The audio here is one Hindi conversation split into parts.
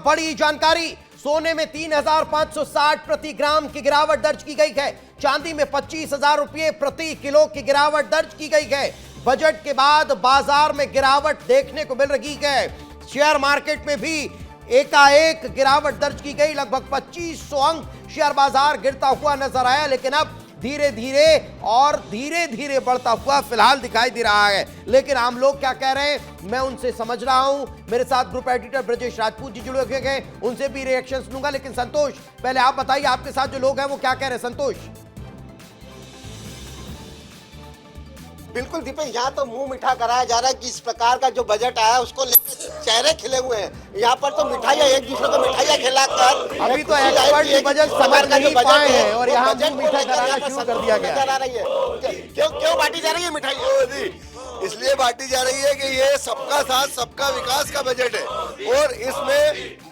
बड़ी जानकारी। सोने में 3,560 प्रति ग्राम की गिरावट दर्ज की गई है। चांदी में 25,000 रुपये प्रति किलो की गिरावट दर्ज की गई है। बजट के बाद बाजार में गिरावट देखने को मिल रही है। शेयर मार्केट में भी एकाएक गिरावट दर्ज की गई। लगभग 2500 अंक शेयर बाजार गिरता हुआ नजर आया, लेकिन अब धीरे धीरे बढ़ता हुआ फिलहाल दिखाई दे रहा है। लेकिन आम लोग क्या कह रहे हैं, मैं उनसे समझ रहा हूं। मेरे साथ ग्रुप एडिटर ब्रजेश राजपूत जी जुड़े हुए हैं, उनसे भी रिएक्शंस लूंगा। लेकिन संतोष, पहले आप बताइए, आपके साथ जो लोग हैं वो क्या कह रहे हैं। संतोष। बिल्कुल दीपेश, यहाँ तो मुंह मीठा कराया जा रहा है कि इस प्रकार का जो बजट आया उसको लेकर चेहरे खिले हुए हैं। यहाँ पर तो मिठाइयाँ, एक दूसरे को मिठाइयाँ खिलाकर अभी तो एक्सपर्ट भी बजट समझ नहीं पाए हैं और यहाँ मुंह मीठा कराना शुरू कर दिया गया। क्यों बांटी जा रही है मिठाई? इसलिए बांटी जा रही है कि ये सबका साथ सबका विकास का बजट है और इसमें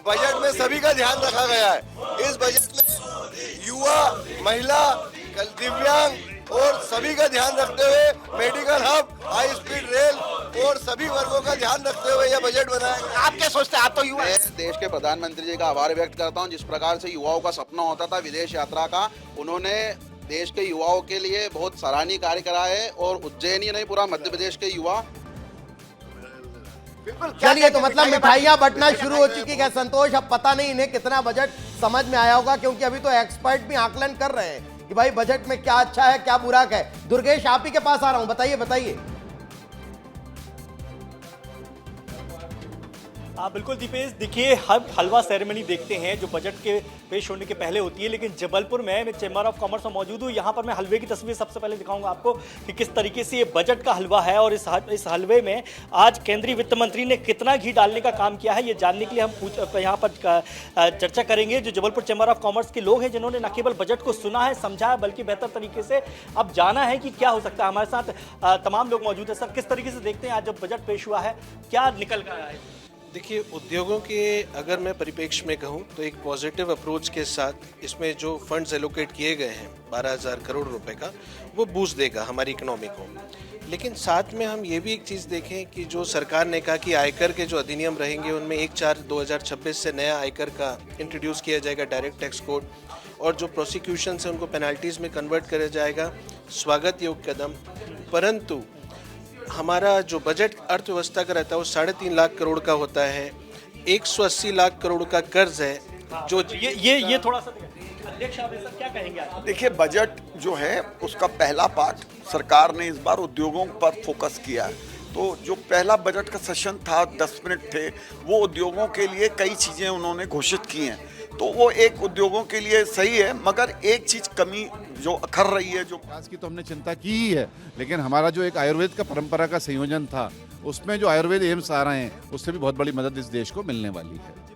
बजट में सभी का ध्यान रखा गया है। इस बजट में युवा, महिला, दिव्यांग और सभी का ध्यान रखते हुए medical hub, high speed rail और सभी वर्गों का ध्यान रखते हुए यह बजट बनाया गया। आप क्या सोचते हैं? आप तो युवा। मैं देश के प्रधानमंत्री जी का आभार व्यक्त करता हूं। जिस प्रकार से युवाओं का सपना होता था विदेश यात्रा का, उन्होंने देश के युवाओं के लिए बहुत सराहनीय कार्य करा है और उज्जैन ही नहीं, पूरा मध्य प्रदेश के युवा। चलिए, तो मतलब मिठाइयां बंटना शुरू हो चुकी है। संतोष, अब पता नहीं इन्हें कितना बजट समझ में आया होगा, क्योंकि अभी तो एक्सपर्ट भी आकलन कर रहे हैं कि भाई बजट में क्या अच्छा है क्या बुरा है। दुर्गेश, आप ही के पास आ रहा हूं, बताइए। हाँ बिल्कुल दीपेश, देखिए हलवा सेरेमनी देखते हैं जो बजट के पेश होने के पहले होती है, लेकिन जबलपुर में मैं चैम्बर ऑफ कॉमर्स में मौजूद हूँ। यहाँ पर मैं हलवे की तस्वीर सबसे पहले दिखाऊंगा आपको कि किस तरीके से ये बजट का हलवा है और इस हलवे में आज केंद्रीय वित्त मंत्री ने कितना घी डालने का काम किया है, ये जानने के लिए हम यहाँ पर चर्चा करेंगे। जो जबलपुर चैम्बर ऑफ कॉमर्स के लोग हैं जिन्होंने न केवल बजट को सुना है, समझा है, बल्कि बेहतर तरीके से अब जाना है कि क्या हो सकता है। हमारे साथ तमाम लोग मौजूद है। सर, किस तरीके से देखते हैं आज जब बजट पेश हुआ है, क्या निकल कर आया है? देखिए, उद्योगों के अगर मैं परिप्रेक्ष्य में कहूँ तो एक पॉजिटिव अप्रोच के साथ इसमें जो फंड्स एलोकेट किए गए हैं 12,000 करोड़ रुपए का, वो बूस्ट देगा हमारी इकोनॉमी को। लेकिन साथ में हम ये भी एक चीज़ देखें कि जो सरकार ने कहा कि आयकर के जो अधिनियम रहेंगे उनमें 1/4/2026 से नया आयकर का इंट्रोड्यूस किया जाएगा, डायरेक्ट टैक्स कोड, और जो प्रोसिक्यूशन से उनको पेनल्टीज़ में कन्वर्ट किया जाएगा। स्वागत योग्य कदम, परंतु हमारा जो बजट अर्थव्यवस्था का रहता है वो 3.5 लाख करोड़ का होता है। 180 लाख करोड़ का कर्ज है जो ये थोड़ा सा अध्यक्ष आप सर क्या कहेंगे आप? देखिए, बजट जो है उसका पहला पार्ट सरकार ने इस बार उद्योगों पर फोकस किया है। तो जो पहला बजट का सेशन था, 10 मिनट थे, वो उद्योगों के लिए कई चीज़ें उन्होंने घोषित की हैं। तो वो एक उद्योगों के लिए सही है, मगर एक चीज़ कमी जो अखर रही है, जो विकास की तो हमने चिंता की ही है, लेकिन हमारा जो एक आयुर्वेद का परंपरा का संयोजन था, उसमें जो आयुर्वेद एम्स आ रहे हैं, उससे भी बहुत बड़ी मदद इस देश को मिलने वाली है।